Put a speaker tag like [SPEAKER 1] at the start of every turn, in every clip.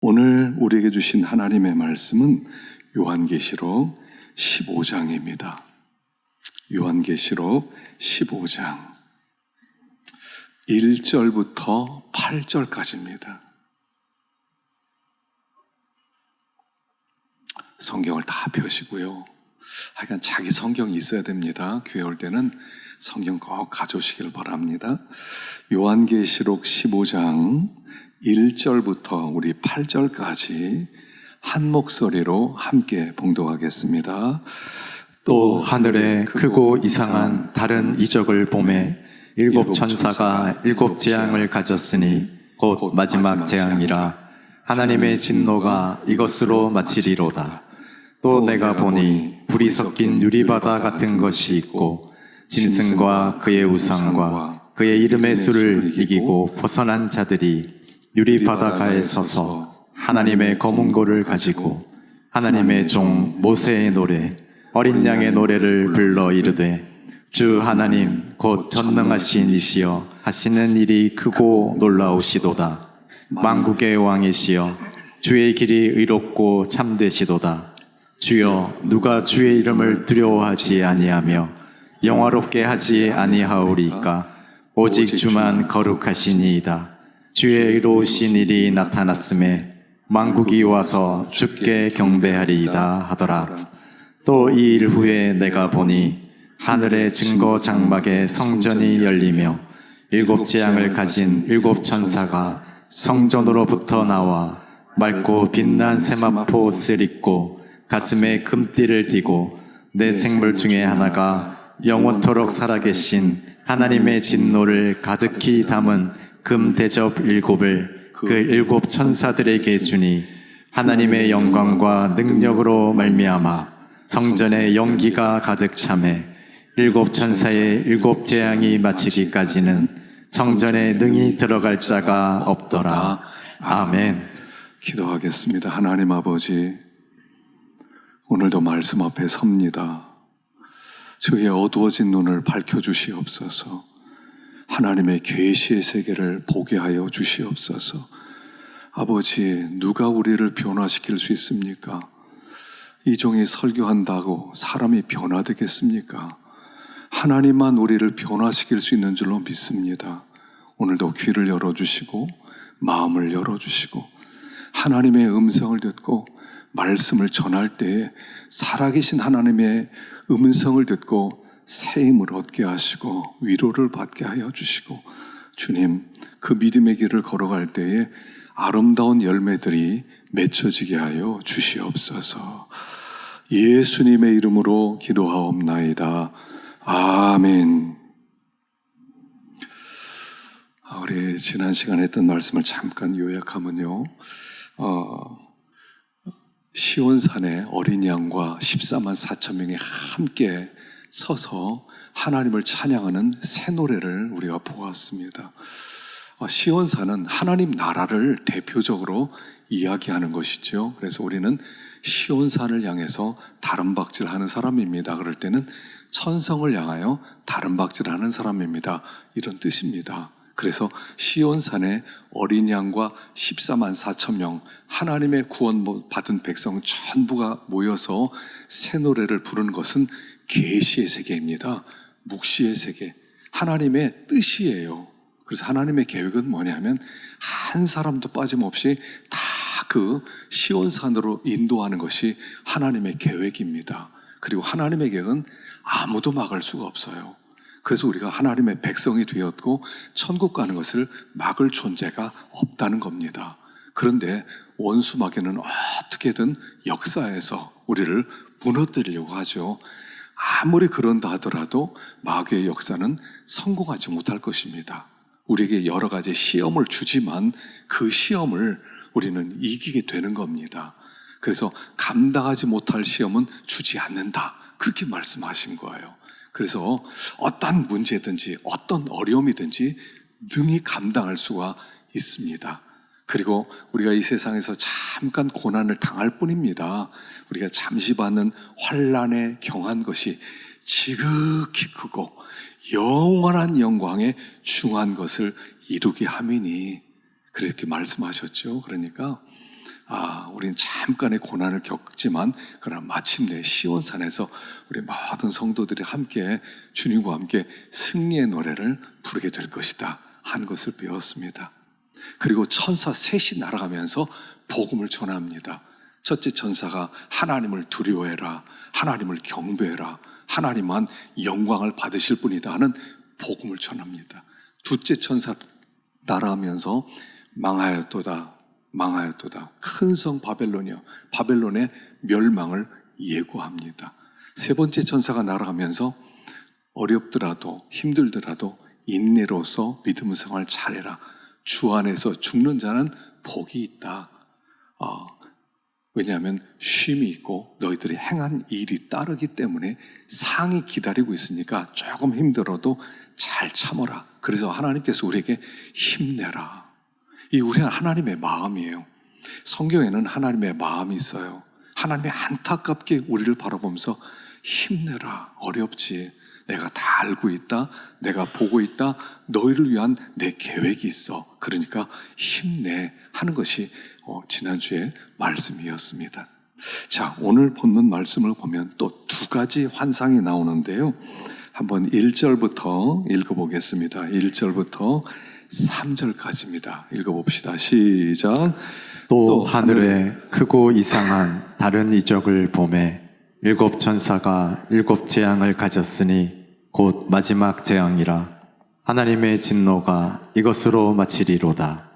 [SPEAKER 1] 오늘 우리에게 주신 하나님의 말씀은 요한계시록 15장입니다. 요한계시록 15장 1절부터 8절까지입니다. 성경을 다 펴시고요. 하여간 자기 성경이 있어야 됩니다. 교회 올 때는 성경 꼭 가져오시길 바랍니다. 요한계시록 15장 1절부터 우리 8절까지 한 목소리로 함께 봉독하겠습니다.
[SPEAKER 2] 또 하늘에 크고 이상한 다른 이적을 보매 일곱 천사가 일곱 재앙을 가졌으니 곧 마지막 재앙이라. 하나님의 진노가 이것으로 마치리로다. 또 내가 보니 불이 섞인 유리바다 같은 것이 있고 짐승과 그의 우상과 그의 이름의 수를 이기고 벗어난 자들이 유리바다가에 서서 하나님의 검은 고를 가지고 하나님의 종 모세의 노래 어린 양의 노래를 불러 이르되 주 하나님 곧 전능하신 이시여 하시는 일이 크고 놀라우시도다. 만국의 왕이시여 주의 길이 의롭고 참되시도다. 주여 누가 주의 이름을 두려워하지 아니하며 영화롭게 하지 아니하오리까. 오직 주만 거룩하시니이다. 주의 의로우신 일이 나타났음에 만국이 와서 주께 경배하리이다 하더라. 또 이 일 후에 내가 보니 하늘의 증거 장막에 성전이 열리며 일곱 재앙을 가진 일곱 천사가 성전으로부터 나와 맑고 빛난 세마포 옷을 입고 가슴에 금띠를 띠고 내 생물 중에 하나가 영원토록 살아계신 하나님의 진노를 가득히 담은 금 대접 일곱을 그 일곱 천사들에게 주니 하나님의 영광과 능력으로 말미암아 성전에 연기가 가득 차매 일곱 천사의 일곱 재앙이 마치기까지는 성전에 능히 들어갈 자가 없더라. 아멘.
[SPEAKER 1] 기도하겠습니다. 하나님 아버지, 오늘도 말씀 앞에 섭니다. 저희의 어두워진 눈을 밝혀주시옵소서. 하나님의 계시의 세계를 보게 하여 주시옵소서. 아버지, 누가 우리를 변화시킬 수 있습니까? 이 종이 설교한다고 사람이 변화되겠습니까? 하나님만 우리를 변화시킬 수 있는 줄로 믿습니다. 오늘도 귀를 열어주시고 마음을 열어주시고 하나님의 음성을 듣고 말씀을 전할 때에 살아계신 하나님의 음성을 듣고 새 힘을 얻게 하시고 위로를 받게 하여 주시고, 주님, 그 믿음의 길을 걸어갈 때에 아름다운 열매들이 맺혀지게 하여 주시옵소서. 예수님의 이름으로 기도하옵나이다. 아멘. 우리 지난 시간에 했던 말씀을 잠깐 요약하면요, 시온산에 어린 양과 14만 4천 명이 함께 서서 하나님을 찬양하는 새 노래를 우리가 보았습니다. 시온산은 하나님 나라를 대표적으로 이야기하는 것이죠. 그래서 우리는 시온산을 향해서 다름박질하는 사람입니다. 그럴 때는 천성을 향하여 다름박질하는 사람입니다. 이런 뜻입니다. 그래서 시온산에 어린 양과 14만 4천 명, 하나님의 구원 받은 백성 전부가 모여서 새 노래를 부르는 것은 계시의 세계입니다. 묵시의 세계, 하나님의 뜻이에요. 그래서 하나님의 계획은 뭐냐면 한 사람도 빠짐없이 다 그 시온산으로 인도하는 것이 하나님의 계획입니다. 그리고 하나님의 계획은 아무도 막을 수가 없어요. 그래서 우리가 하나님의 백성이 되었고 천국 가는 것을 막을 존재가 없다는 겁니다. 그런데 원수 마귀는 어떻게든 역사에서 우리를 무너뜨리려고 하죠. 아무리 그런다 하더라도 마귀의 역사는 성공하지 못할 것입니다. 우리에게 여러 가지 시험을 주지만 그 시험을 우리는 이기게 되는 겁니다. 그래서 감당하지 못할 시험은 주지 않는다, 그렇게 말씀하신 거예요. 그래서 어떤 문제든지 어떤 어려움이든지 능히 감당할 수가 있습니다. 그리고 우리가 이 세상에서 잠깐 고난을 당할 뿐입니다. 우리가 잠시 받는 환난에 경한 것이 지극히 크고 영원한 영광에 중한 것을 이루게 함이니, 그렇게 말씀하셨죠. 그러니까 우린 잠깐의 고난을 겪지만 그러나 마침내 시온산에서 우리 모든 성도들이 함께 주님과 함께 승리의 노래를 부르게 될 것이다 한 것을 배웠습니다. 그리고 천사 셋이 날아가면서 복음을 전합니다. 첫째 천사가 하나님을 두려워해라, 하나님을 경배해라, 하나님만 영광을 받으실 분이다 하는 복음을 전합니다. 둘째 천사 날아가면서 망하였도다, 망하였도다, 큰 성 바벨론이여, 바벨론의 멸망을 예고합니다. 세 번째 천사가 날아가면서 어렵더라도 힘들더라도 인내로서 믿음 생활 잘해라, 주 안에서 죽는 자는 복이 있다. 왜냐하면 쉼이 있고 너희들이 행한 일이 따르기 때문에 상이 기다리고 있으니까 조금 힘들어도 잘 참아라. 그래서 하나님께서 우리에게 힘내라. 이 우리는 하나님의 마음이에요. 성경에는 하나님의 마음이 있어요. 하나님이 안타깝게 우리를 바라보면서 힘내라. 어렵지. 내가 다 알고 있다. 내가 보고 있다. 너희를 위한 내 계획이 있어. 그러니까 힘내 하는 것이 지난주에 말씀이었습니다. 자, 오늘 본문 말씀을 보면 또 두 가지 환상이 나오는데요. 한번 1절부터 읽어보겠습니다. 1절부터 3절까지입니다. 읽어봅시다. 시작.
[SPEAKER 2] 또 하늘에 크고 이상한 다른 이적을 보매 일곱 천사가 일곱 재앙을 가졌으니 곧 마지막 재앙이라. 하나님의 진노가 이것으로 마치리로다.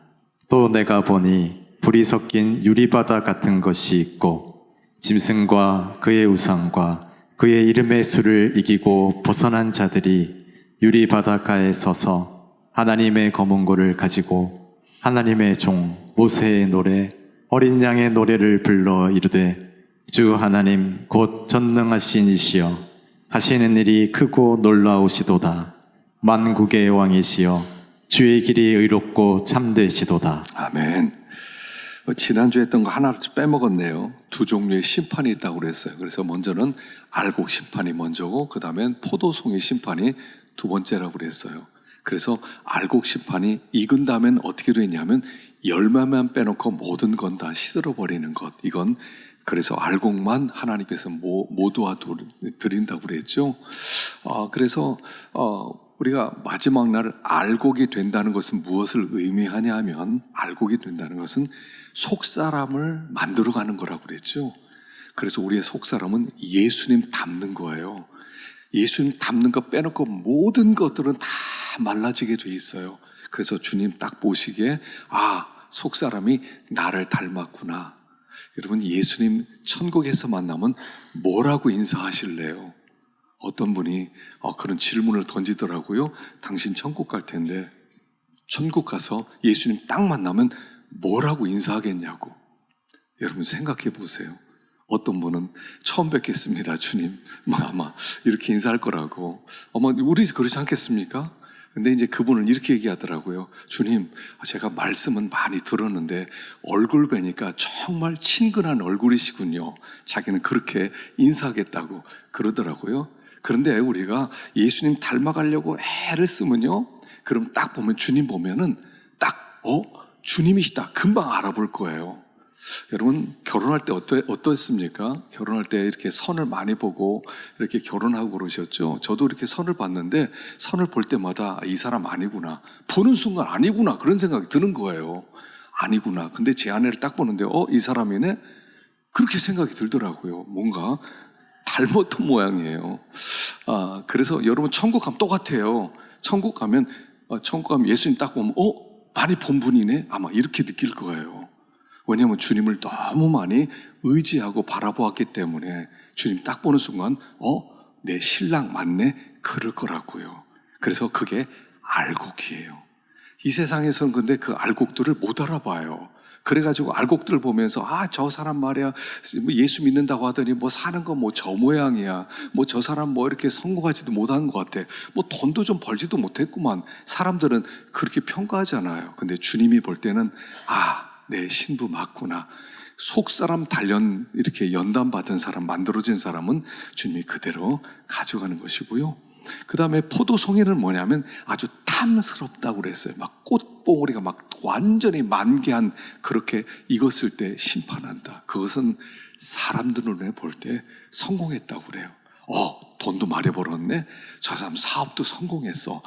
[SPEAKER 2] 또 내가 보니 불이 섞인 유리바다 같은 것이 있고 짐승과 그의 우상과 그의 이름의 수를 이기고 벗어난 자들이 유리바닷가에 서서 하나님의 검은고를 가지고 하나님의 종 모세의 노래 어린 양의 노래를 불러 이르되 주 하나님 곧 전능하신 이시여 하시는 일이 크고 놀라우시도다. 만국의 왕이시여 주의 길이 의롭고 참되시도다.
[SPEAKER 1] 아멘. 지난주에 했던 거 하나 빼먹었네요. 두 종류의 심판이 있다고 그랬어요. 그래서 먼저는 알곡 심판이 먼저고 그 다음엔 포도송이 심판이 두 번째라고 그랬어요. 그래서 알곡 심판이 익은 다음엔 어떻게 되냐면 열매만 빼놓고 모든 건 다 시들어버리는 것. 이건 그래서 알곡만 하나님께서 모두와 드린다고 그랬죠. 그래서 우리가 마지막 날 알곡이 된다는 것은 무엇을 의미하냐 하면 알곡이 된다는 것은 속사람을 만들어가는 거라고 그랬죠. 그래서 우리의 속사람은 예수님 닮는 거예요. 예수님 닮는 거 빼놓고 모든 것들은 다 말라지게 돼 있어요. 그래서 주님 딱 보시기에 속사람이 나를 닮았구나. 여러분 예수님 천국에서 만나면 뭐라고 인사하실래요? 어떤 분이 그런 질문을 던지더라고요. 당신 천국 갈 텐데 천국 가서 예수님 딱 만나면 뭐라고 인사하겠냐고. 여러분 생각해 보세요. 어떤 분은 처음 뵙겠습니다 주님 아마 이렇게 인사할 거라고. 우리 그렇지 않겠습니까? 근데 이제 그분은 이렇게 얘기하더라고요. 주님, 제가 말씀은 많이 들었는데 얼굴 뵈니까 정말 친근한 얼굴이시군요. 자기는 그렇게 인사하겠다고 그러더라고요. 그런데 우리가 예수님 닮아가려고 애를 쓰면요, 그럼 딱 보면 주님 보면은 딱 주님이시다 금방 알아볼 거예요. 여러분 결혼할 때 어떠했습니까? 결혼할 때 이렇게 선을 많이 보고 이렇게 결혼하고 그러셨죠? 저도 이렇게 선을 봤는데 선을 볼 때마다 이 사람 아니구나, 보는 순간 아니구나 그런 생각이 드는 거예요. 아니구나. 근데 제 아내를 딱 보는데 이 사람이네? 그렇게 생각이 들더라고요. 뭔가 닮았던 모양이에요. 그래서 여러분 천국 가면 똑같아요. 천국 가면 예수님 딱 보면 많이 본 분이네? 아마 이렇게 느낄 거예요. 왜냐하면 주님을 너무 많이 의지하고 바라보았기 때문에 주님 딱 보는 순간 내 신랑 맞네? 그럴 거라고요. 그래서 그게 알곡이에요. 이 세상에서는 근데 그 알곡들을 못 알아봐요. 그래가지고 알곡들 보면서 저 사람 말이야 예수 믿는다고 하더니 사는 거 저 모양이야, 저 사람 이렇게 성공하지도 못한 것 같아, 돈도 좀 벌지도 못했구만. 사람들은 그렇게 평가하잖아요. 근데 주님이 볼 때는 내 신부 맞구나. 속사람 단련 이렇게 연단받은 사람, 만들어진 사람은 주님이 그대로 가져가는 것이고요. 그 다음에 포도송이는 뭐냐면 아주 탐스럽다고 그랬어요. 막 꽃봉오리가 막 완전히 만개한 그렇게 익었을 때 심판한다. 그것은 사람들 눈에 볼 때 성공했다고 그래요. 돈도 많이 벌었네. 저 사람 사업도 성공했어.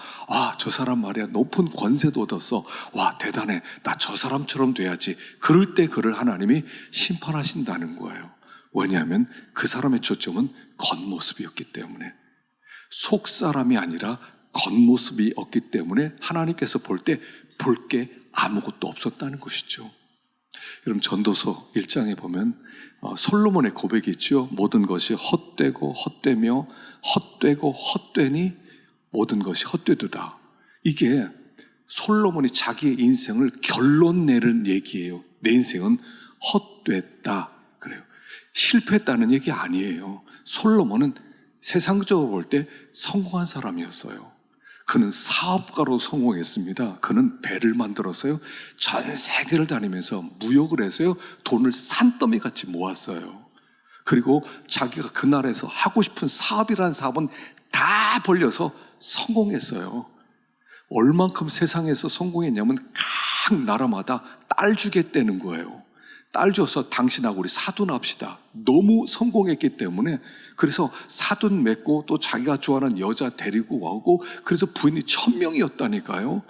[SPEAKER 1] 저 사람 말이야 높은 권세도 얻었어. 와, 대단해. 나 저 사람처럼 돼야지. 그럴 때 그를 하나님이 심판하신다는 거예요. 왜냐하면 그 사람의 초점은 겉모습이었기 때문에, 속 사람이 아니라 겉모습이었기 때문에 하나님께서 볼 때 볼 게 아무것도 없었다는 것이죠. 여러분, 전도서 1장에 보면 솔로몬의 고백이 있죠. 모든 것이 헛되고 헛되며 헛되고 헛되니 모든 것이 헛되도다. 이게 솔로몬이 자기의 인생을 결론 내는 얘기예요. 내 인생은 헛됐다 그래요. 실패했다는 얘기 아니에요. 솔로몬은 세상적으로 볼 때 성공한 사람이었어요. 그는 사업가로 성공했습니다. 그는 배를 만들었어요. 전 세계를 다니면서 무역을 해서요, 돈을 산더미 같이 모았어요. 그리고 자기가 그 나라에서 하고 싶은 사업이라는 사업은 다 벌려서 성공했어요. 얼만큼 세상에서 성공했냐면 각 나라마다 딸 주겠다는 거예요. 딸 줘서 당신하고 우리 사돈 합시다. 너무 성공했기 때문에. 그래서 사돈 맺고 또 자기가 좋아하는 여자 데리고 오고, 그래서 부인이 1000명이었다니까요.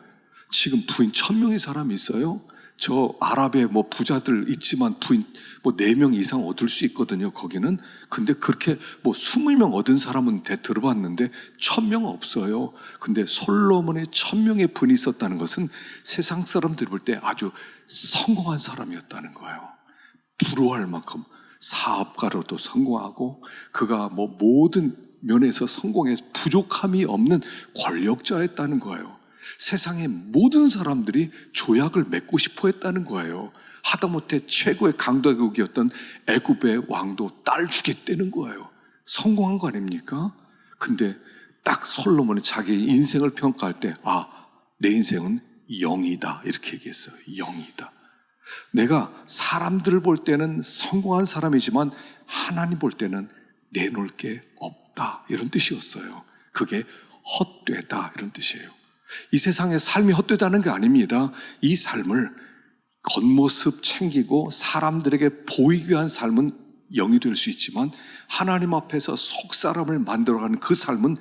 [SPEAKER 1] 지금 부인 1000명의 사람이 있어요? 저 아랍에 뭐 부자들 있지만 부인 뭐 4명 이상 얻을 수 있거든요, 거기는. 근데 그렇게 뭐 20명 얻은 사람은 들어봤는데 1000명 없어요. 근데 솔로몬의 1000명의 부인이 있었다는 것은 세상 사람들이 볼 때 아주 성공한 사람이었다는 거예요. 부러워할 만큼 사업가로도 성공하고, 그가 뭐 모든 면에서 성공해서 부족함이 없는 권력자였다는 거예요. 세상의 모든 사람들이 조약을 맺고 싶어 했다는 거예요. 하다못해 최고의 강대국이었던 애굽의 왕도 딸 주겠다는 거예요. 성공한 거 아닙니까? 근데 딱 솔로몬이 자기 인생을 평가할 때, 내 인생은 0이다 이렇게 얘기했어요. 0이다. 내가 사람들을 볼 때는 성공한 사람이지만 하나님 볼 때는 내놓을 게 없다, 이런 뜻이었어요. 그게 헛되다 이런 뜻이에요. 이 세상의 삶이 헛되다는 게 아닙니다. 이 삶을 겉모습 챙기고 사람들에게 보이기 위한 삶은 0이 될 수 있지만, 하나님 앞에서 속 사람을 만들어가는 그 삶은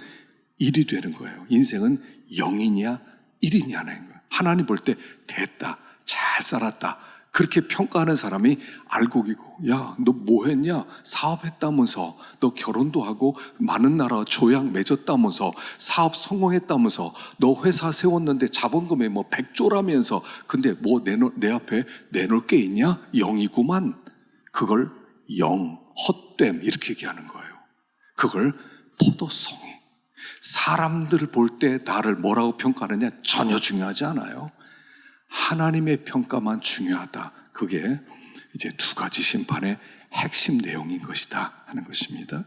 [SPEAKER 1] 1이 되는 거예요. 인생은 0이냐 1이냐는 거예요. 하나님 볼 때 됐다, 잘 살았다, 그렇게 평가하는 사람이 알곡이고, 야, 너 뭐 했냐? 사업했다면서, 너 결혼도 하고 많은 나라 조약 맺었다면서, 사업 성공했다면서, 너 회사 세웠는데 자본금에 뭐 100조라면서, 근데 뭐 내 앞에 내놓을 게 있냐? 0이구만. 그걸 0, 헛됨 이렇게 얘기하는 거예요. 그걸 포도송이. 사람들을 볼 때 나를 뭐라고 평가하느냐 전혀 중요하지 않아요. 하나님의 평가만 중요하다. 그게 이제 2가지 심판의 핵심 내용인 것이다 하는 것입니다.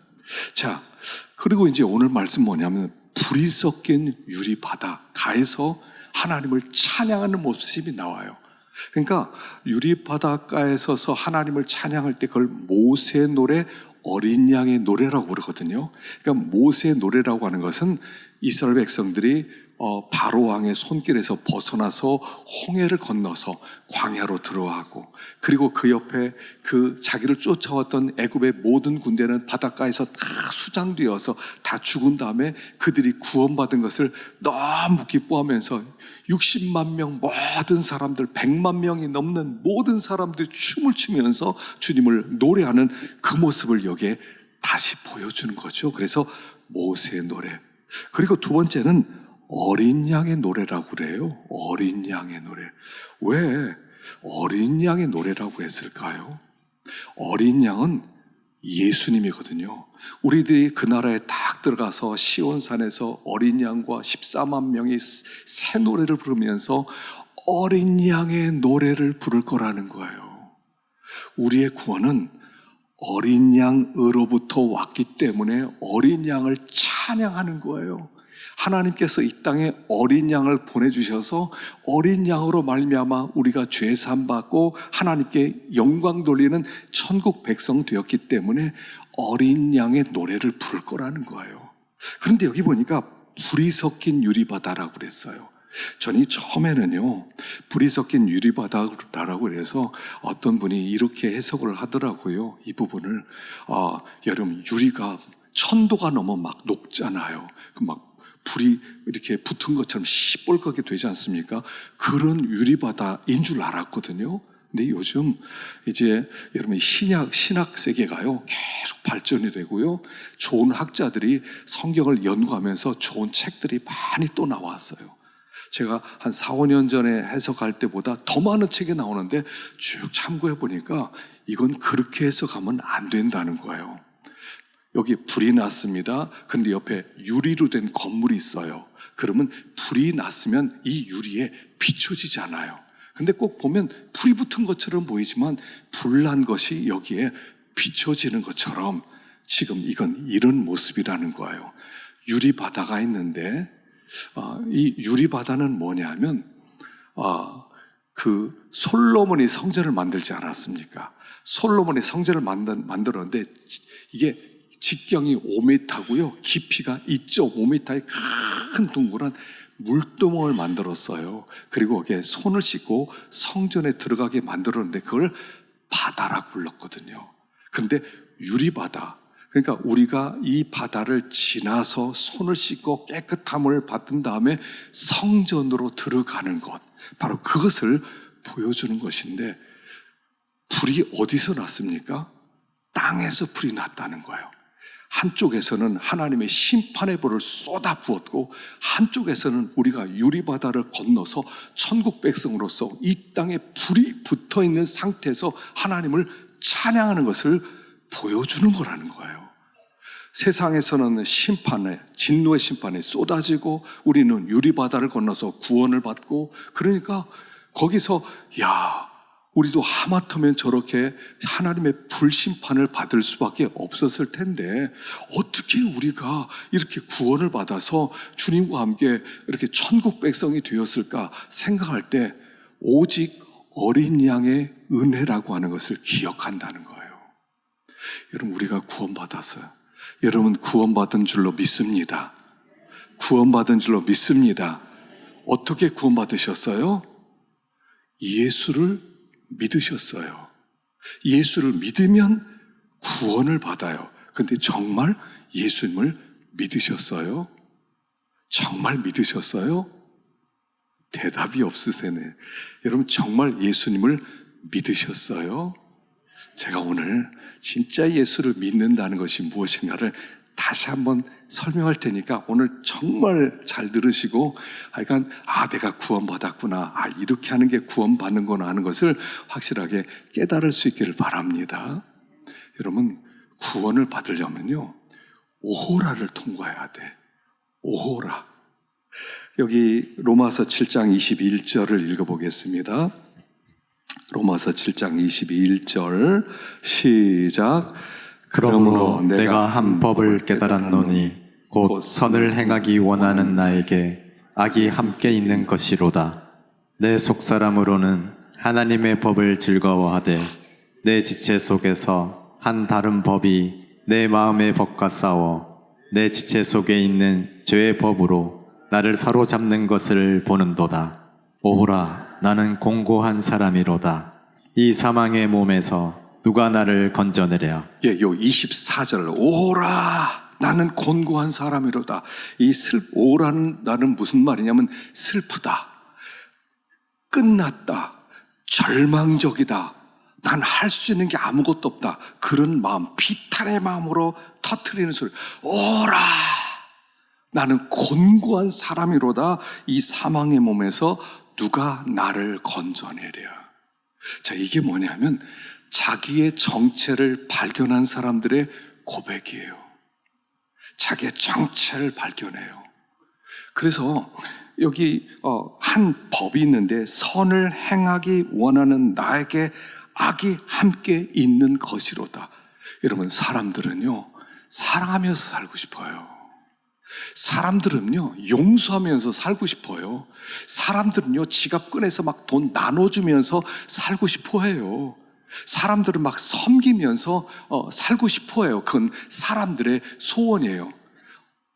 [SPEAKER 1] 자, 그리고 이제 오늘 말씀 뭐냐면, 불이 섞인 유리바다가에서 하나님을 찬양하는 모습이 나와요. 그러니까 유리바닷가에 서서 하나님을 찬양할 때 그걸 모세 노래, 어린 양의 노래라고 부르거든요. 그러니까 모세의 노래라고 하는 것은 이스라엘 백성들이 바로 왕의 손길에서 벗어나서 홍해를 건너서 광야로 들어가고, 그리고 그 옆에 그 자기를 쫓아왔던 애굽의 모든 군대는 바닷가에서 다 수장되어서 다 죽은 다음에 그들이 구원받은 것을 너무 기뻐하면서 60만 명 모든 사람들, 100만 명이 넘는 모든 사람들이 춤을 추면서 주님을 노래하는 그 모습을 여기에 다시 보여주는 거죠. 그래서 모세의 노래. 그리고 2번째는 어린 양의 노래라고 그래요. 어린 양의 노래. 왜 어린 양의 노래라고 했을까요? 어린 양은 예수님이거든요. 우리들이 그 나라에 딱 들어가서 시온산에서 어린 양과 14만 명이 새 노래를 부르면서 어린 양의 노래를 부를 거라는 거예요. 우리의 구원은 어린 양으로부터 왔기 때문에 어린 양을 찬양하는 거예요. 하나님께서 이 땅에 어린 양을 보내주셔서 어린 양으로 말미암아 우리가 죄 사함 받고 하나님께 영광 돌리는 천국 백성 되었기 때문에 어린 양의 노래를 부를 거라는 거예요. 그런데 여기 보니까 불이 섞인 유리바다라고 그랬어요. 전이 처음에는요, 불이 섞인 유리바다라고 해서 어떤 분이 이렇게 해석을 하더라고요. 이 부분을. 여러분, 유리가 1000도가 넘어 막 녹잖아요. 막 불이 이렇게 붙은 것처럼 시뻘겋게 되지 않습니까? 그런 유리바다인 줄 알았거든요. 근데 요즘 이제 여러분 신학 세계가요, 계속 발전이 되고요. 좋은 학자들이 성경을 연구하면서 좋은 책들이 많이 또 나왔어요. 제가 한 4, 5년 전에 해석할 때보다 더 많은 책이 나오는데 쭉 참고해 보니까 이건 그렇게 해석하면 안 된다는 거예요. 여기 불이 났습니다. 근데 옆에 유리로 된 건물이 있어요. 그러면 불이 났으면 이 유리에 비춰지잖아요. 근데 꼭 보면 불이 붙은 것처럼 보이지만 불난 것이 여기에 비춰지는 것처럼 지금 이건 이런 모습이라는 거예요. 유리바다가 있는데 이 유리바다는 뭐냐면 그 솔로몬이 성전을 만들지 않았습니까? 솔로몬이 성전을 만들었는데 이게 직경이 5m고요. 깊이가 2.5m의 큰 둥그란 물두멍을 만들었어요. 그리고 거기에 손을 씻고 성전에 들어가게 만들었는데 그걸 바다라고 불렀거든요. 근데 유리바다, 그러니까 우리가 이 바다를 지나서 손을 씻고 깨끗함을 받은 다음에 성전으로 들어가는 것, 바로 그것을 보여주는 것인데, 불이 어디서 났습니까? 땅에서 불이 났다는 거예요. 한쪽에서는 하나님의 심판의 불을 쏟아 부었고, 한쪽에서는 우리가 유리바다를 건너서 천국 백성으로서 이 땅에 불이 붙어 있는 상태에서 하나님을 찬양하는 것을 보여주는 거라는 거예요. 세상에서는 진노의 심판이 쏟아지고 우리는 유리바다를 건너서 구원을 받고, 그러니까 거기서 우리도 하마터면 저렇게 하나님의 불심판을 받을 수밖에 없었을 텐데 어떻게 우리가 이렇게 구원을 받아서 주님과 함께 이렇게 천국 백성이 되었을까 생각할 때 오직 어린 양의 은혜라고 하는 것을 기억한다는 거예요. 여러분, 우리가 구원받았어요. 여러분, 구원받은 줄로 믿습니다. 구원받은 줄로 믿습니다. 어떻게 구원받으셨어요? 예수를 믿으셨어요. 예수를 믿으면 구원을 받아요. 근데 정말 예수님을 믿으셨어요? 정말 믿으셨어요? 대답이 없으세네. 여러분, 정말 예수님을 믿으셨어요? 제가 오늘 진짜 예수를 믿는다는 것이 무엇인가를 다시 한번 설명할 테니까 오늘 정말 잘 들으시고, 내가 구원받았구나, 이렇게 하는 게 구원받는구나 하는 것을 확실하게 깨달을 수 있기를 바랍니다. 여러분, 구원을 받으려면요, 오호라를 통과해야 돼. 오호라. 여기 로마서 7장 21절을 읽어보겠습니다. 로마서 7장 21절 시작.
[SPEAKER 2] 그러므로 내가 한 법을 깨달았노니 곧 선을 행하기 원하는 나에게 악이 함께 있는 것이로다. 내 속사람으로는 하나님의 법을 즐거워하되 내 지체 속에서 한 다른 법이 내 마음의 법과 싸워 내 지체 속에 있는 죄의 법으로 나를 사로잡는 것을 보는도다. 오호라, 나는 공고한 사람이로다. 이 사망의 몸에서 누가 나를 건져내랴. 요
[SPEAKER 1] 24절, 오호라, 나는 곤고한 사람이로다. 오호라는 나는 무슨 말이냐면 슬프다, 끝났다, 절망적이다, 난 할 수 있는 게 아무것도 없다, 그런 마음, 비탄의 마음으로 터뜨리는 소리. 오호라, 나는 곤고한 사람이로다. 이 사망의 몸에서 누가 나를 건져내랴. 자, 이게 뭐냐면 자기의 정체를 발견한 사람들의 고백이에요. 자기의 정체를 발견해요. 그래서 여기 한 법이 있는데, 선을 행하기 원하는 나에게 악이 함께 있는 것이로다. 여러분, 사람들은요, 사랑하면서 살고 싶어요. 사람들은요, 용서하면서 살고 싶어요. 사람들은요, 지갑 꺼내서 막 돈 나눠주면서 살고 싶어 해요. 사람들은 막 섬기면서 살고 싶어 해요. 그건 사람들의 소원이에요.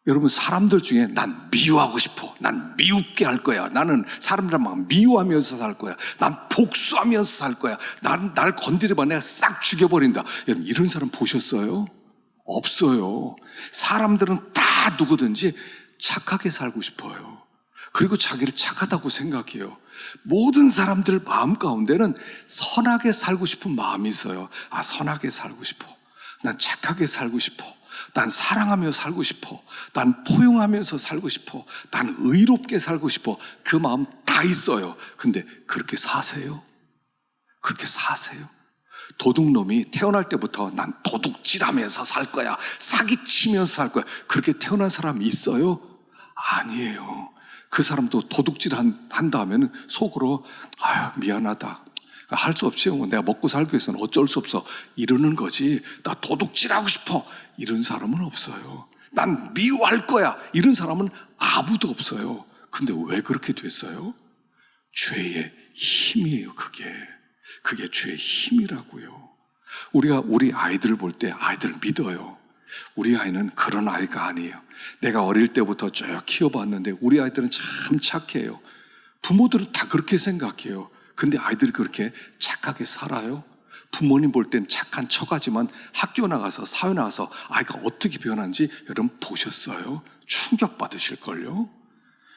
[SPEAKER 1] 여러분, 사람들 중에 난 미워하고 싶어. 난 미웁게 할 거야. 나는 사람들 막 미워하면서 살 거야. 난 복수하면서 날 거야. 날 건드려봐. 내가 싹 죽여버린다. 여러분, 이런 사람 보셨어요? 없어요. 사람들은 다 누구든지 착하게 살고 싶어요. 그리고 자기를 착하다고 생각해요. 모든 사람들 마음 가운데는 선하게 살고 싶은 마음이 있어요. 아, 선하게 살고 싶어. 난 착하게 살고 싶어. 난 사랑하며 살고 싶어. 난 포용하면서 살고 싶어. 난 의롭게 살고 싶어. 그 마음 다 있어요. 근데 그렇게 사세요? 그렇게 사세요? 도둑놈이 태어날 때부터 난 도둑질하면서 살 거야. 사기치면서 살 거야. 그렇게 태어난 사람이 있어요? 아니에요. 그 사람도 도둑질 한다 하면 속으로 아유, 미안하다. 할 수 없이 내가 먹고 살기 위해서는 어쩔 수 없어. 이러는 거지. 나 도둑질하고 싶어. 이런 사람은 없어요. 난 미워할 거야. 이런 사람은 아무도 없어요. 근데 왜 그렇게 됐어요? 죄의 힘이에요, 그게. 그게 죄의 힘이라고요. 우리가 우리 아이들을 볼 때 아이들을 믿어요. 우리 아이는 그런 아이가 아니에요. 내가 어릴 때부터 쭉 키워봤는데 우리 아이들은 참 착해요. 부모들은 다 그렇게 생각해요. 근데 아이들이 그렇게 착하게 살아요? 부모님 볼 땐 착한 척하지만 학교 나가서 사회 나가서 아이가 어떻게 변한지 여러분 보셨어요? 충격받으실걸요?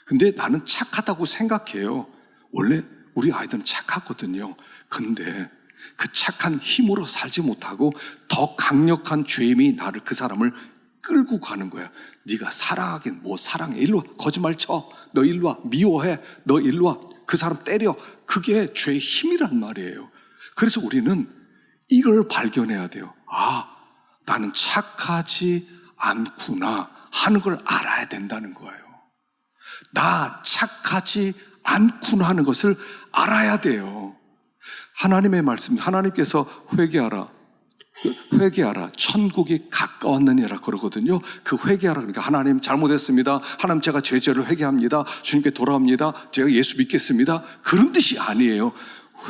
[SPEAKER 1] 근데 나는 착하다고 생각해요. 원래 우리 아이들은 착하거든요. 근데 그 착한 힘으로 살지 못하고 더 강력한 죄임이 나를, 그 사람을 끌고 가는 거야. 네가 사랑하긴 뭐 사랑해. 일로 와. 거짓말 쳐. 너 일로 와. 미워해. 너 일로 와. 그 사람 때려. 그게 죄의 힘이란 말이에요. 그래서 우리는 이걸 발견해야 돼요. 아, 나는 착하지 않구나 하는 걸 알아야 된다는 거예요. 나 착하지 않구나 하는 것을 알아야 돼요. 하나님의 말씀, 하나님께서 회개하라, 천국이 가까웠느니라 그러거든요. 그 회개하라, 그러니까 하나님 잘못했습니다. 하나님 제가 죄를 회개합니다. 주님께 돌아옵니다. 제가 예수 믿겠습니다. 그런 뜻이 아니에요.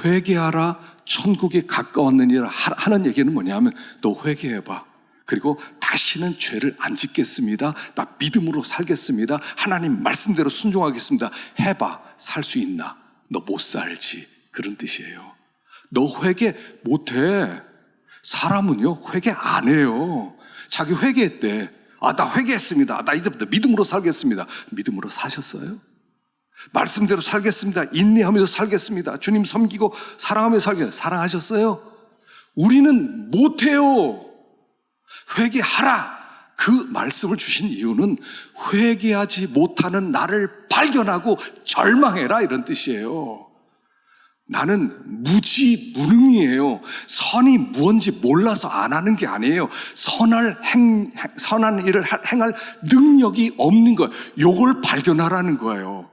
[SPEAKER 1] 회개하라, 천국이 가까웠느니라 하는 얘기는 뭐냐면 너 회개해봐. 그리고 다시는 죄를 안 짓겠습니다. 나 믿음으로 살겠습니다. 하나님 말씀대로 순종하겠습니다. 해봐. 살 수 있나? 너 못 살지. 그런 뜻이에요. 너 회개 못해. 사람은요 회개 안 해요. 자기 회개했대. 아, 나 회개했습니다. 나 이제부터 믿음으로 살겠습니다. 믿음으로 사셨어요? 말씀대로 살겠습니다. 인내하면서 살겠습니다. 주님 섬기고 사랑하면서 살겠습니다. 사랑하셨어요? 우리는 못해요. 회개하라. 그 말씀을 주신 이유는 회개하지 못하는 나를 발견하고 절망해라, 이런 뜻이에요. 나는 무지무능이에요. 선이 무언지 몰라서 안 하는 게 아니에요. 선한 일을 행할 능력이 없는 거예요. 요걸 발견하라는 거예요.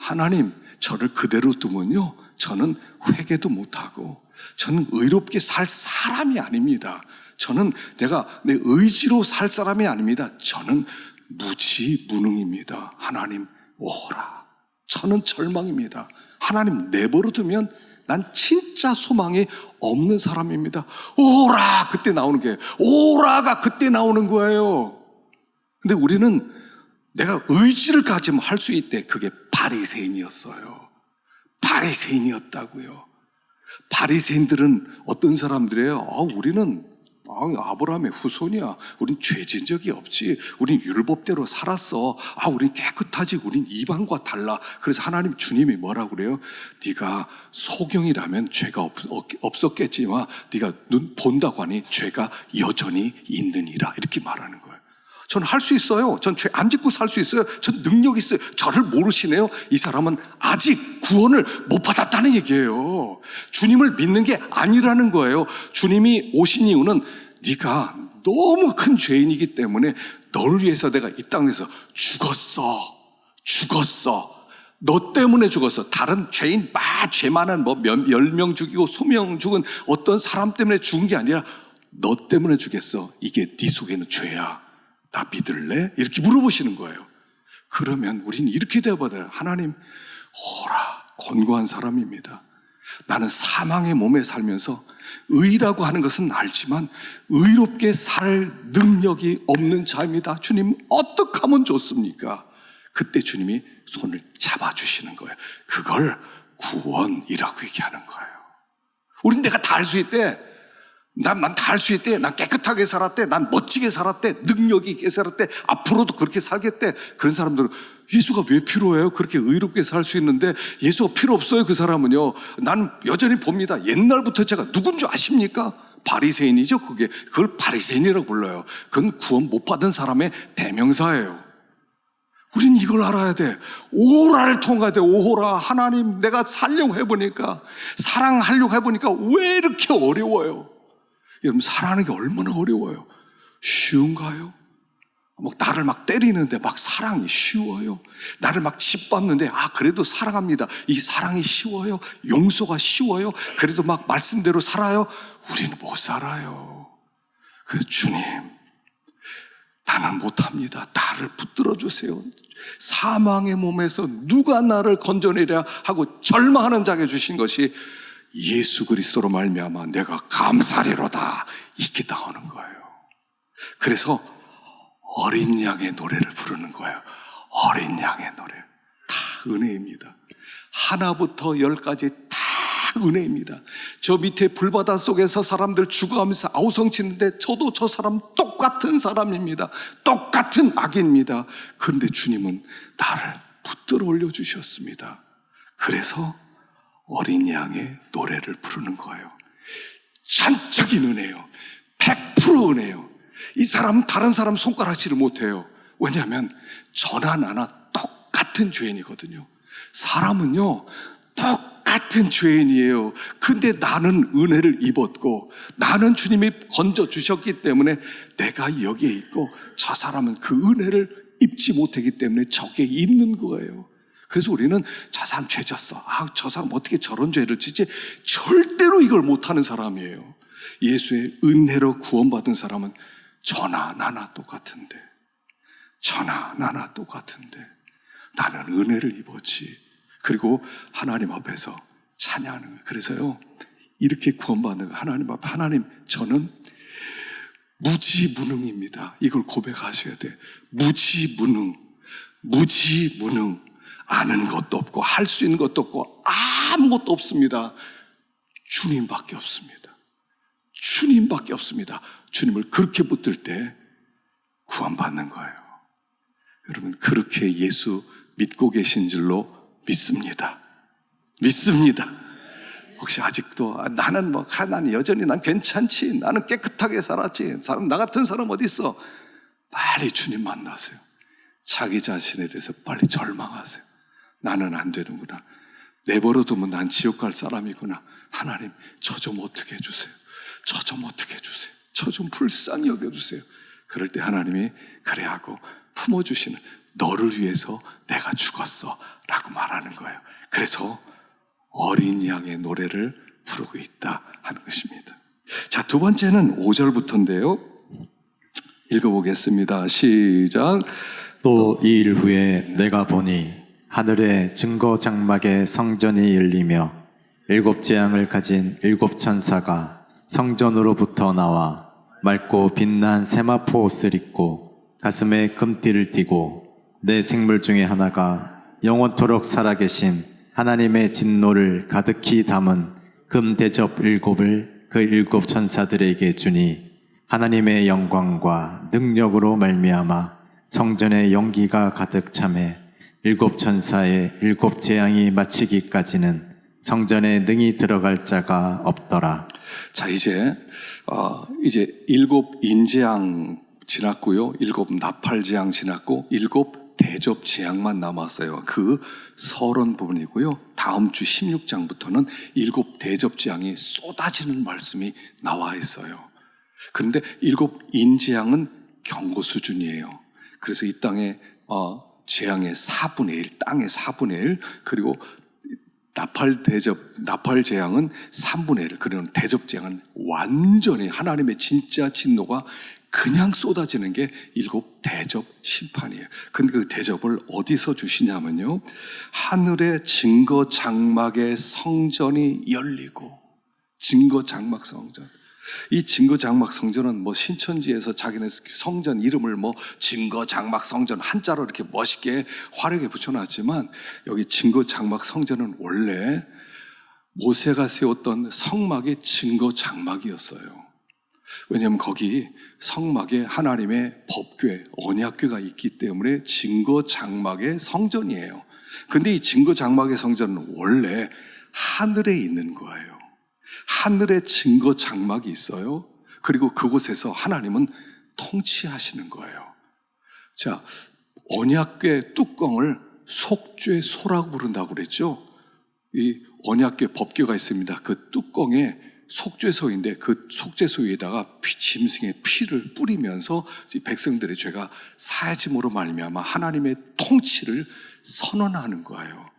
[SPEAKER 1] 하나님, 저를 그대로 두면요, 저는 회개도 못하고 저는 의롭게 살 사람이 아닙니다. 저는 내가 내 의지로 살 사람이 아닙니다. 저는 무지무능입니다. 하나님 오라. 저는 절망입니다. 하나님 내버려 두면 난 진짜 소망이 없는 사람입니다. 오라! 그때 나오는 게, 오라가 그때 나오는 거예요. 근데 우리는 내가 의지를 가지면 할 수 있대. 그게 바리새인이었어요. 바리새인이었다고요. 바리새인들은 어떤 사람들이에요? 우리는 아브라함의 후손이야. 우린 죄진 적이 없지. 우린 율법대로 살았어. 우린 깨끗하지. 우린 이방과 달라. 그래서 하나님, 주님이 뭐라고 그래요? 네가 소경이라면 죄가 없었겠지만 네가 눈 본다고 하니 죄가 여전히 있느니라. 이렇게 말하는 거예요. 저는 할 수 있어요. 전 죄 안 짓고 살 수 있어요. 전 능력 있어요. 저를 모르시네요. 이 사람은 아직 구원을 못 받았다는 얘기예요. 주님을 믿는 게 아니라는 거예요. 주님이 오신 이유는 네가 너무 큰 죄인이기 때문에 너를 위해서 내가 이 땅에서 죽었어. 너 때문에 죽었어. 다른 죄인 죄 많은 10명 죽이고 20명 죽은 어떤 사람 때문에 죽은 게 아니라 너 때문에 죽겠어. 이게 네 속에는 죄야. 나 믿을래? 이렇게 물어보시는 거예요. 그러면 우리는 이렇게 되어버려요. 하나님 오라. 권고한 사람입니다. 나는 사망의 몸에 살면서 의라고 하는 것은 알지만 의롭게 살 능력이 없는 자입니다. 주님, 어떻게 하면 좋습니까? 그때 주님이 손을 잡아주시는 거예요. 그걸 구원이라고 얘기하는 거예요. 우린 내가 다 할 수 있대. 난 다 할 수 있대. 난 깨끗하게 살았대. 난 멋지게 살았대. 능력이 있게 살았대. 앞으로도 그렇게 살겠대. 그런 사람들은 예수가 왜 필요해요? 그렇게 의롭게 살 수 있는데 예수가 필요 없어요. 그 사람은요. 나는 여전히 봅니다. 옛날부터 제가 누군 줄 아십니까? 바리새인이죠. 그걸 바리새인이라고 불러요. 그건 구원 못 받은 사람의 대명사예요. 우린 이걸 알아야 돼. 오호라를 통과해야 돼. 오호라. 하나님, 내가 살려고 해보니까, 사랑하려고 해보니까 왜 이렇게 어려워요? 여러분, 사랑하는 게 얼마나 어려워요? 쉬운가요? 나를 막 때리는데 막 사랑이 쉬워요? 나를 막 짓밟는데 그래도 사랑합니다. 이 사랑이 쉬워요? 용서가 쉬워요? 그래도 막 말씀대로 살아요? 우리는 못 살아요. 그래서 주님, 나는 못합니다. 나를 붙들어 주세요. 사망의 몸에서 누가 나를 건져내랴 하고 절망하는 자에게 주신 것이 예수 그리스도로 말미암아 내가 감사리로다, 이게 나오는 거예요. 그래서 어린 양의 노래를 부르는 거예요. 어린 양의 노래. 다 은혜입니다. 하나부터 열까지 다 은혜입니다. 저 밑에 불바다 속에서 사람들 죽어가면서 아우성치는데 저도 저 사람 똑같은 사람입니다. 똑같은 악인입니다. 그런데 주님은 나를 붙들어 올려주셨습니다. 그래서 어린 양의 노래를 부르는 거예요. 전적인 은혜요. 100% 은혜요. 이 사람은 다른 사람 손가락질을 못해요. 왜냐하면 저나 나나 똑같은 죄인이거든요. 사람은요 똑같은 죄인이에요. 근데 나는 은혜를 입었고 나는 주님이 건져주셨기 때문에 내가 여기에 있고 저 사람은 그 은혜를 입지 못하기 때문에 저기에 있는 거예요. 그래서 우리는 저 사람 죄 졌어. 저 사람 어떻게 저런 죄를 지지? 절대로 이걸 못하는 사람이에요. 예수의 은혜로 구원받은 사람은 저나 나나 똑같은데, 저나 나나 똑같은데 나는 은혜를 입었지. 그리고 하나님 앞에서 찬양하는 거예요. 그래서요, 이렇게 구원받는 거예요. 하나님 앞에, 하나님, 저는 무지무능입니다. 이걸 고백하셔야 돼. 무지무능. 아는 것도 없고 할 수 있는 것도 없고 아무것도 없습니다. 주님밖에 없습니다. 주님밖에 없습니다. 주님을 그렇게 붙들 때 구원받는 거예요. 여러분, 그렇게 예수 믿고 계신 줄로 믿습니다. 믿습니다. 혹시 아직도 나는 여전히 난 괜찮지, 나는 깨끗하게 살았지, 나 같은 사람 어디 있어? 빨리 주님 만나세요. 자기 자신에 대해서 빨리 절망하세요. 나는 안 되는구나. 내버려두면 난 지옥 갈 사람이구나. 하나님, 저 좀 어떻게 해주세요. 저 좀 어떻게 해주세요. 저 좀 불쌍히 여겨주세요. 그럴 때 하나님이 그래 하고 품어주시는, 너를 위해서 내가 죽었어 라고 말하는 거예요. 그래서 어린 양의 노래를 부르고 있다 하는 것입니다. 자, 두 번째는 5절부터인데요. 읽어보겠습니다. 시작.
[SPEAKER 2] 또 이 일 후에 내가 보니 하늘의 증거 장막의 성전이 열리며 7 재앙을 가진 7 천사가 성전으로부터 나와 맑고 빛난 세마포 옷을 입고 가슴에 금띠를 띠고 내 생물 중에 하나가 영원토록 살아계신 하나님의 진노를 가득히 담은 금 대접 7을 그 7 천사들에게 주니 하나님의 영광과 능력으로 말미암아 성전의 연기가 가득 차매 7 천사의 7 재앙이 마치기까지는 성전에 능히 들어갈 자가 없더라.
[SPEAKER 1] 자, 이제 7 인재앙 지났고요. 7 나팔재앙 지났고 7 대접재앙만 남았어요. 그 서론 부분이고요. 다음 주 16장부터는 7 대접재앙이 쏟아지는 말씀이 나와 있어요. 그런데 7 인재앙은 경고 수준이에요. 그래서 이 땅에 재앙의 4분의 1, 땅의 4분의 1, 그리고 나팔재앙은 3분의 1, 그리고 대접재앙은 완전히 하나님의 진짜 진노가 그냥 쏟아지는 게 일곱 대접 심판이에요. 근데 그 대접을 어디서 주시냐면요, 하늘의 증거 장막의 성전이 열리고, 증거 장막 성전. 이 증거 장막 성전은 뭐 신천지에서 자기네 성전 이름을 뭐 증거 장막 성전 한자로 이렇게 멋있게 화려하게 붙여놨지만, 여기 증거 장막 성전은 원래 모세가 세웠던 성막의 증거 장막이었어요. 왜냐하면 거기 성막에 하나님의 법궤, 언약궤가 있기 때문에 증거 장막의 성전이에요. 근데 이 증거 장막의 성전은 원래 하늘에 있는 거예요. 하늘에 증거 장막이 있어요. 그리고 그곳에서 하나님은 통치하시는 거예요. 자, 언약궤 뚜껑을 속죄소라고 부른다고 그랬죠. 이 언약궤 법궤가 있습니다. 그 뚜껑에 속죄소인데 그 속죄소 위에다가 짐승의 피를 뿌리면서 백성들의 죄가 사해짐으로 말미암아 하나님의 통치를 선언하는 거예요.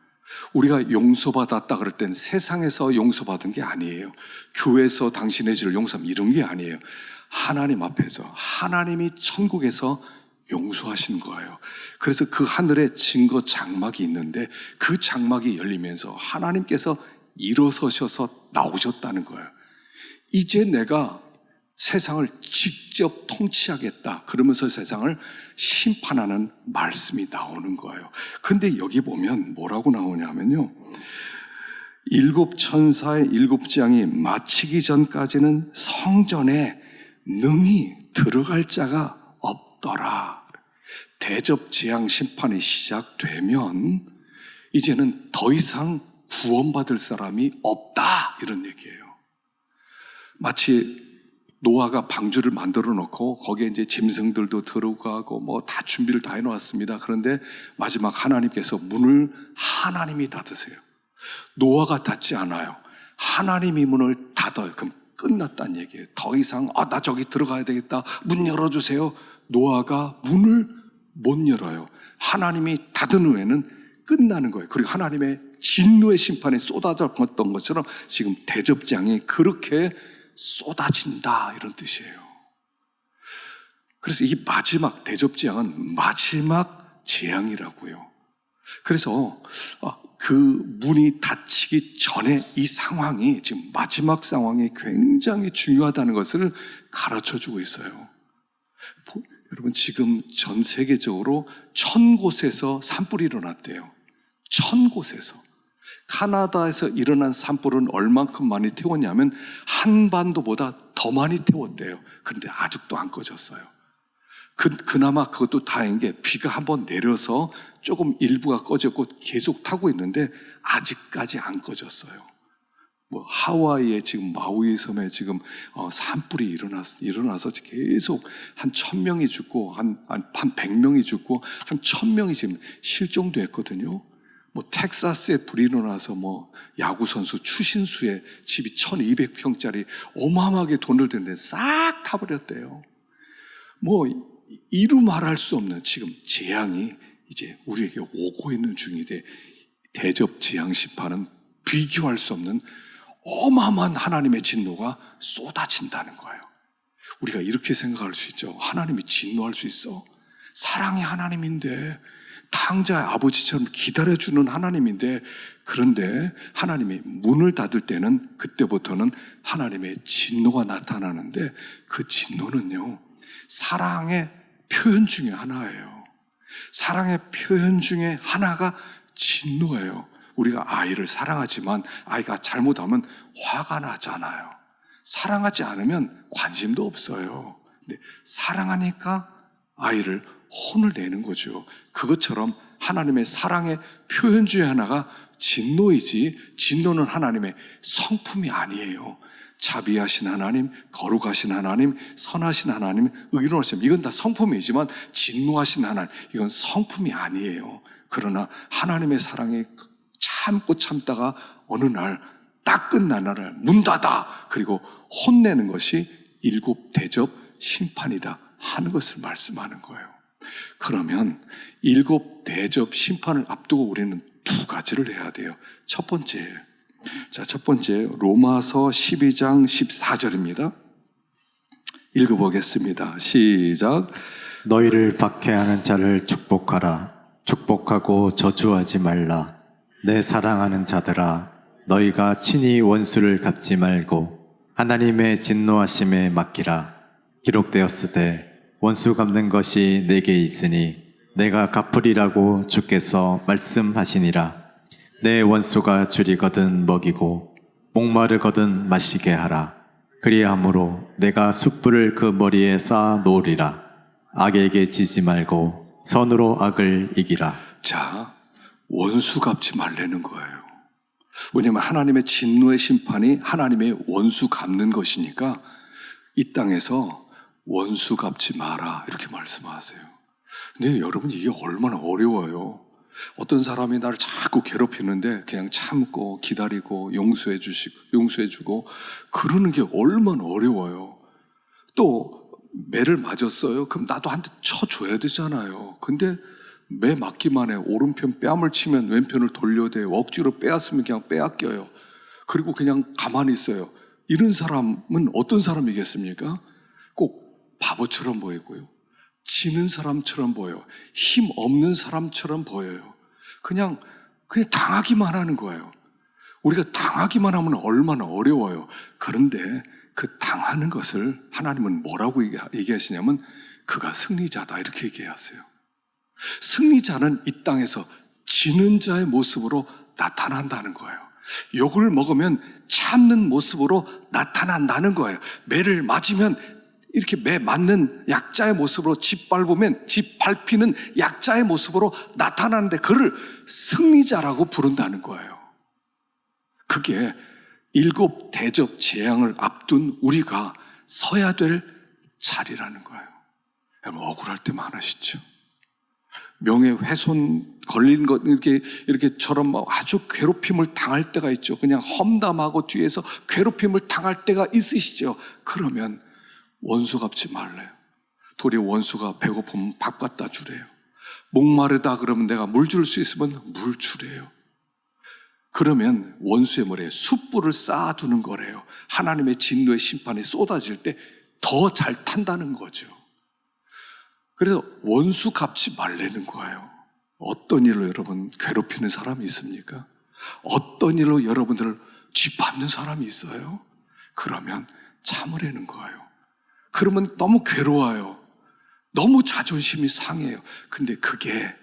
[SPEAKER 1] 우리가 용서받았다 그럴 땐 세상에서 용서받은 게 아니에요. 교회에서 당신의 죄를 용서하면 이런 게 아니에요. 하나님 앞에서, 하나님이 천국에서 용서하시는 거예요. 그래서 그 하늘에 증거 장막이 있는데 그 장막이 열리면서 하나님께서 일어서셔서 나오셨다는 거예요. 이제 내가 세상을 직접 통치하겠다 그러면서 세상을 심판하는 말씀이 나오는 거예요. 근데 여기 보면 뭐라고 나오냐면요, 일곱 천사의 일곱 재앙이 마치기 전까지는 성전에 능히 들어갈 자가 없더라. 대접 재앙 심판이 시작되면 이제는 더 이상 구원받을 사람이 없다, 이런 얘기예요. 마치 노아가 방주를 만들어 놓고 거기에 이제 짐승들도 들어가고 뭐 다 준비를 다 해놓았습니다. 그런데 마지막 하나님께서 문을 하나님이 닫으세요. 노아가 닫지 않아요. 하나님이 문을 닫아요. 그럼 끝났다는 얘기예요. 더 이상 나 저기 들어가야 되겠다, 문 열어주세요. 노아가 문을 못 열어요. 하나님이 닫은 후에는 끝나는 거예요. 그리고 하나님의 진노의 심판이 쏟아졌던 것처럼 지금 대접장이 그렇게 쏟아진다, 이런 뜻이에요. 그래서 이 마지막 대접재앙은 마지막 재앙이라고요. 그래서 그 문이 닫히기 전에 이 상황이, 지금 마지막 상황이 굉장히 중요하다는 것을 가르쳐주고 있어요. 여러분, 지금 전 세계적으로 1000곳에서 산불이 일어났대요. 1000곳에서. 카나다에서 일어난 산불은 얼만큼 많이 태웠냐면 한반도보다 더 많이 태웠대요. 그런데 아직도 안 꺼졌어요. 그나마 그것도 다행인 게 비가 한번 내려서 조금 일부가 꺼졌고 계속 타고 있는데 아직까지 안 꺼졌어요. 뭐 하와이의 지금 마우이 섬에 지금 산불이 일어나서 계속 한 1000명이 죽고 한 100명이 죽고 한 1000명이 지금 실종도 했거든요. 뭐 텍사스에 불이 일어나서 뭐 야구 선수 추신수의 집이 1200평짜리 어마어마하게 돈을 드는데 싹 타버렸대요. 뭐 이루 말할 수 없는 지금 재앙이 이제 우리에게 오고 있는 중인데, 대접 재앙 심판은 비교할 수 없는 어마어마한 하나님의 진노가 쏟아진다는 거예요. 우리가 이렇게 생각할 수 있죠. 하나님이 진노할 수 있어? 사랑의 하나님인데, 탕자의 아버지처럼 기다려주는 하나님인데, 그런데 하나님이 문을 닫을 때는 그때부터는 하나님의 진노가 나타나는데, 그 진노는요, 사랑의 표현 중에 하나예요. 사랑의 표현 중에 하나가 진노예요. 우리가 아이를 사랑하지만 아이가 잘못하면 화가 나잖아요. 사랑하지 않으면 관심도 없어요. 근데 사랑하니까 아이를 혼을 내는 거죠. 그것처럼 하나님의 사랑의 표현 중에 하나가 진노이지, 진노는 하나님의 성품이 아니에요. 자비하신 하나님, 거룩하신 하나님, 선하신 하나님, 의로우신, 이건 다 성품이지만 진노하신 하나님, 이건 성품이 아니에요. 그러나 하나님의 사랑이 참고 참다가 어느 날 딱 끝난 날을 문 닫아, 그리고 혼내는 것이 일곱 대접 심판이다 하는 것을 말씀하는 거예요. 그러면 일곱 대접 심판을 앞두고 우리는 두 가지를 해야 돼요. 첫 번째 로마서 12장 14절입니다. 읽어보겠습니다. 시작.
[SPEAKER 2] 너희를 박해하는 자를 축복하라. 축복하고 저주하지 말라. 내 사랑하는 자들아, 너희가 친히 원수를 갚지 말고 하나님의 진노하심에 맡기라. 기록되었으되 원수 갚는 것이 내게 있으니 내가 갚으리라고 주께서 말씀하시니라. 내 원수가 줄이거든 먹이고 목마르거든 마시게 하라. 그리함으로 내가 숯불을 그 머리에 쌓아 놓으리라. 악에게 지지 말고 선으로 악을 이기라.
[SPEAKER 1] 자, 원수 갚지 말라는 거예요. 왜냐하면 하나님의 진노의 심판이 하나님의 원수 갚는 것이니까 이 땅에서 원수 갚지 마라 이렇게 말씀하세요. 근데 여러분 이게 얼마나 어려워요. 어떤 사람이 나를 자꾸 괴롭히는데 그냥 참고 기다리고 용서해주고 그러는 게 얼마나 어려워요. 또 매를 맞았어요. 그럼 나도 한 대 쳐줘야 되잖아요. 근데 매 맞기만 해. 오른편 뺨을 치면 왼편을 돌려대요. 억지로 빼앗으면 그냥 빼앗겨요. 그리고 그냥 가만히 있어요. 이런 사람은 어떤 사람이겠습니까? 꼭 바보처럼 보이고요. 지는 사람처럼 보여요. 힘 없는 사람처럼 보여요. 그냥 당하기만 하는 거예요. 우리가 당하기만 하면 얼마나 어려워요. 그런데 그 당하는 것을 하나님은 뭐라고 얘기하시냐면 그가 승리자다 이렇게 얘기하세요. 승리자는 이 땅에서 지는 자의 모습으로 나타난다는 거예요. 욕을 먹으면 참는 모습으로 나타난다는 거예요. 매를 맞으면 이렇게 매 맞는 약자의 모습으로 짓밟히는 약자의 모습으로 나타나는데 그를 승리자라고 부른다는 거예요. 그게 7 대접 재앙을 앞둔 우리가 서야 될 자리라는 거예요. 여러분 억울할 때 많으시죠? 명예훼손 걸린 것 이렇게처럼 아주 괴롭힘을 당할 때가 있죠. 그냥 험담하고 뒤에서 괴롭힘을 당할 때가 있으시죠. 그러면 원수 갚지 말래요. 도리어 원수가 배고프면 밥 갖다 주래요. 목마르다 그러면 내가 물 줄 수 있으면 물 주래요. 그러면 원수의 머리에 숯불을 쌓아두는 거래요. 하나님의 진노의 심판이 쏟아질 때 더 잘 탄다는 거죠. 그래서 원수 갚지 말라는 거예요. 어떤 일로 여러분 괴롭히는 사람이 있습니까? 어떤 일로 여러분들을 짓밟는 사람이 있어요? 그러면 참으라는 거예요. 그러면 너무 괴로워요. 너무 자존심이 상해요. 근데 그게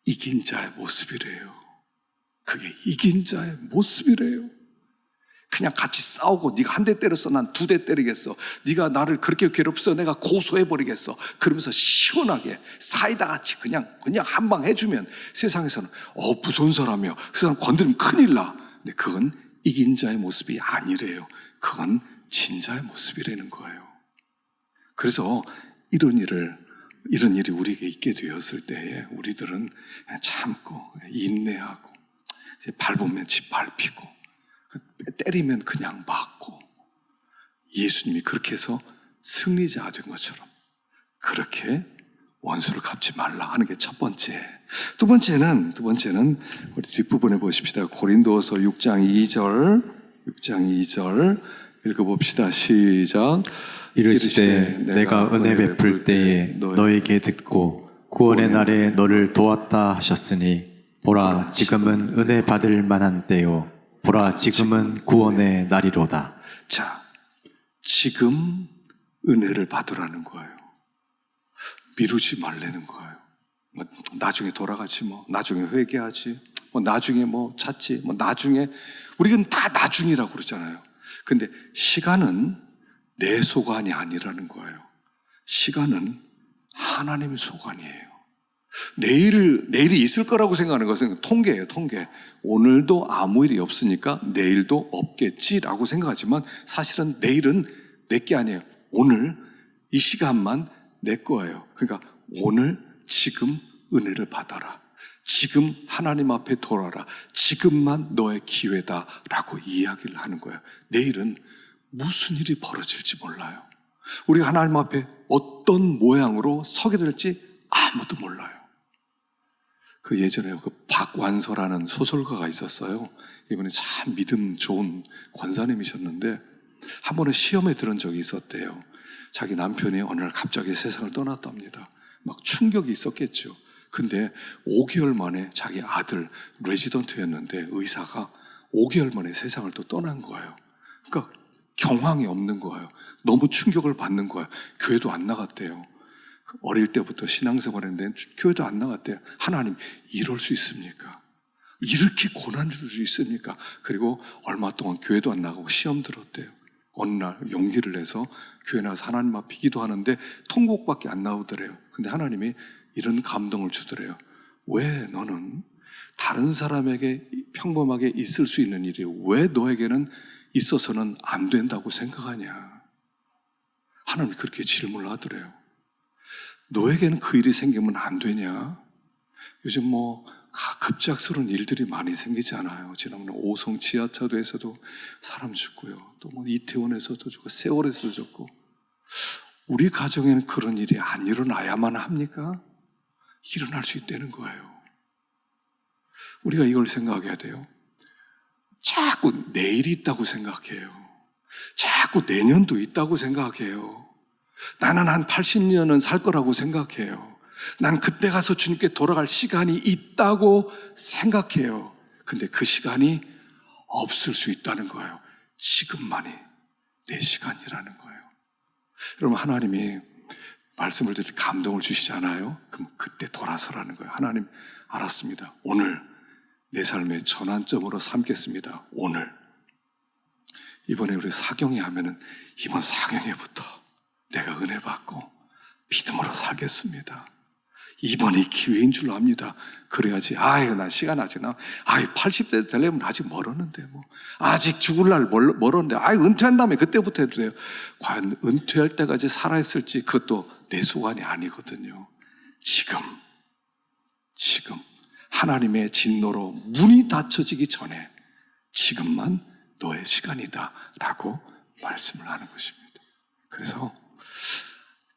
[SPEAKER 1] 이긴 자의 모습이래요. 그게 이긴 자의 모습이래요. 그냥 같이 싸우고 네가 한 대 때렸어 난 2대 때리겠어. 네가 나를 그렇게 괴롭혀 내가 고소해버리겠어. 그러면서 시원하게 사이다 같이 그냥 한 방 해주면 세상에서는 무서운 사람이야. 그 사람 건드리면 큰일 나. 근데 그건 이긴 자의 모습이 아니래요. 그건 진 자의 모습이라는 거예요. 그래서 이런 일이 우리에게 있게 되었을 때에 우리들은 참고 인내하고 밟으면 짓밟히고 때리면 그냥 맞고 예수님이 그렇게 해서 승리자가 된 것처럼 그렇게 원수를 갚지 말라 하는 게 첫 번째. 두 번째는 우리 뒷부분에 보십시다. 고린도서 6장 2절 읽어봅시다. 시작.
[SPEAKER 2] 이르시되 내가 은혜 베풀 때에 너에게 듣고 구원의 날에 너를 도왔다 하셨으니 보라 지금은 은혜 받을 만한 때요 보라 지금은 구원의 날이로다.
[SPEAKER 1] 자, 지금 은혜를 받으라는 거예요. 미루지 말라는 거예요. 나중에 돌아가지 나중에 회개하지 나중에 찾지 나중에 우리는 다 나중이라고 그러잖아요. 근데 시간은 내 소관이 아니라는 거예요. 시간은 하나님의 소관이에요. 내일이 있을 거라고 생각하는 것은 통계예요, 통계. 오늘도 아무 일이 없으니까 내일도 없겠지라고 생각하지만 사실은 내일은 내 게 아니에요. 오늘 이 시간만 내 거예요. 그러니까 오늘 지금 은혜를 받아라. 지금 하나님 앞에 돌아라. 지금만 너의 기회다라고 이야기를 하는 거예요. 내일은 무슨 일이 벌어질지 몰라요. 우리가 하나님 앞에 어떤 모양으로 서게 될지 아무도 몰라요. 그 예전에 박완서라는 소설가가 있었어요. 이분이 참 믿음 좋은 권사님이셨는데 한 번은 시험에 들은 적이 있었대요. 자기 남편이 어느 날 갑자기 세상을 떠났답니다. 막 충격이 있었겠죠. 근데 5개월 만에 자기 아들 레지던트였는데 의사가 5개월 만에 세상을 또 떠난 거예요. 그러니까 경황이 없는 거예요. 너무 충격을 받는 거예요. 교회도 안 나갔대요. 어릴 때부터 신앙생활 했는데 교회도 안 나갔대요. 하나님, 이럴 수 있습니까? 이렇게 고난을 줄 수 있습니까? 그리고 얼마 동안 교회도 안 나가고 시험 들었대요. 어느 날 용기를 내서 교회 나가서 하나님 앞에 기도하는데 통곡밖에 안 나오더래요. 근데 하나님이 이런 감동을 주더래요. 왜 너는 다른 사람에게 평범하게 있을 수 있는 일이 왜 너에게는 있어서는 안 된다고 생각하냐? 하나님이 그렇게 질문을 하더래요. 너에게는 그 일이 생기면 안 되냐? 요즘 급작스러운 일들이 많이 생기지 않아요? 지난번에 오송 지하차도에서도 사람 죽고요. 또 이태원에서도 죽고 세월에서도 죽고. 우리 가정에는 그런 일이 안 일어나야만 합니까? 일어날 수 있다는 거예요. 우리가 이걸 생각해야 돼요. 자꾸 내일이 있다고 생각해요. 자꾸 내년도 있다고 생각해요. 나는 한 80년은 살 거라고 생각해요. 난 그때 가서 주님께 돌아갈 시간이 있다고 생각해요. 근데 그 시간이 없을 수 있다는 거예요. 지금만이 내 시간이라는 거예요. 여러분, 하나님이 말씀을 드릴 때 감동을 주시잖아요. 그럼 그때 돌아서라는 거예요. 하나님, 알았습니다. 오늘 내 삶의 전환점으로 삼겠습니다. 오늘. 이번에 우리 사경회 하면은 이번 사경회부터 내가 은혜 받고 믿음으로 살겠습니다. 이번이 기회인 줄로 압니다. 그래야지. 난 시간 아직 80대 되려면 아직 멀었는데 아직 죽을 날 멀었는데 은퇴한 다음에 그때부터 해도 돼요. 과연 은퇴할 때까지 살아있을지 그것도 내 소관이 아니거든요. 지금 하나님의 진노로 문이 닫혀지기 전에 지금만 너의 시간이다 라고 말씀을 하는 것입니다. 그래서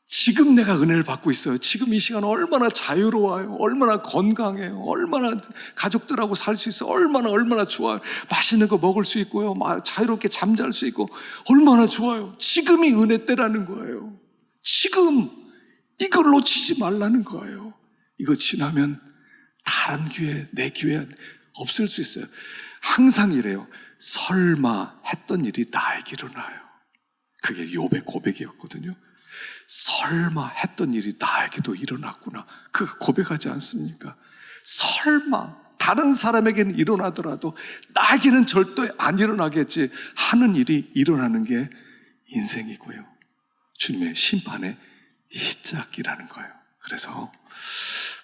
[SPEAKER 1] 지금 내가 은혜를 받고 있어요. 지금 이 시간 얼마나 자유로워요. 얼마나 건강해요. 얼마나 가족들하고 살 수 있어요. 얼마나 좋아요. 맛있는 거 먹을 수 있고요. 자유롭게 잠잘 수 있고 얼마나 좋아요. 지금이 은혜 때라는 거예요. 지금 이걸 놓치지 말라는 거예요. 이거 지나면 다른 기회, 내 기회 없을 수 있어요. 항상 이래요. 설마 했던 일이 나에게 일어나요. 그게 욥의 고백이었거든요. 설마 했던 일이 나에게도 일어났구나. 그거 고백하지 않습니까? 설마 다른 사람에게는 일어나더라도 나에게는 절대 안 일어나겠지 하는 일이 일어나는 게 인생이고요. 주님의 심판의 시작이라는 거예요. 그래서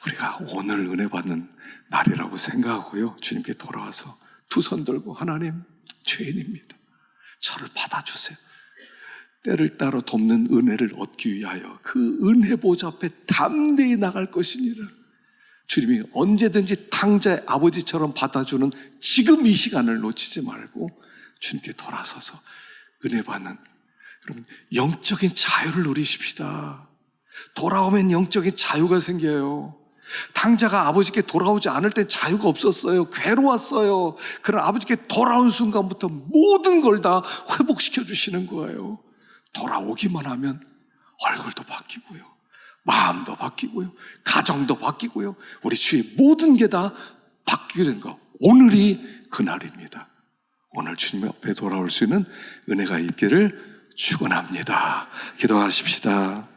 [SPEAKER 1] 우리가 오늘 은혜 받는 날이라고 생각하고요. 주님께 돌아와서 두 손 들고 하나님, 죄인입니다. 저를 받아주세요. 때를 따라 돕는 은혜를 얻기 위하여 그 은혜 보좌 앞에 담대히 나갈 것이니라. 주님이 언제든지 탕자의 아버지처럼 받아주는 지금 이 시간을 놓치지 말고 주님께 돌아서서 은혜 받는, 여러분, 영적인 자유를 누리십시다. 돌아오면 영적인 자유가 생겨요. 탕자가 아버지께 돌아오지 않을 때 자유가 없었어요. 괴로웠어요. 그러나 아버지께 돌아온 순간부터 모든 걸 다 회복시켜 주시는 거예요. 돌아오기만 하면 얼굴도 바뀌고요, 마음도 바뀌고요, 가정도 바뀌고요, 우리 주의 모든 게 다 바뀌게 된 거. 오늘이 그날입니다. 오늘 주님 앞에 돌아올 수 있는 은혜가 있기를 축원합니다. 기도하십시다.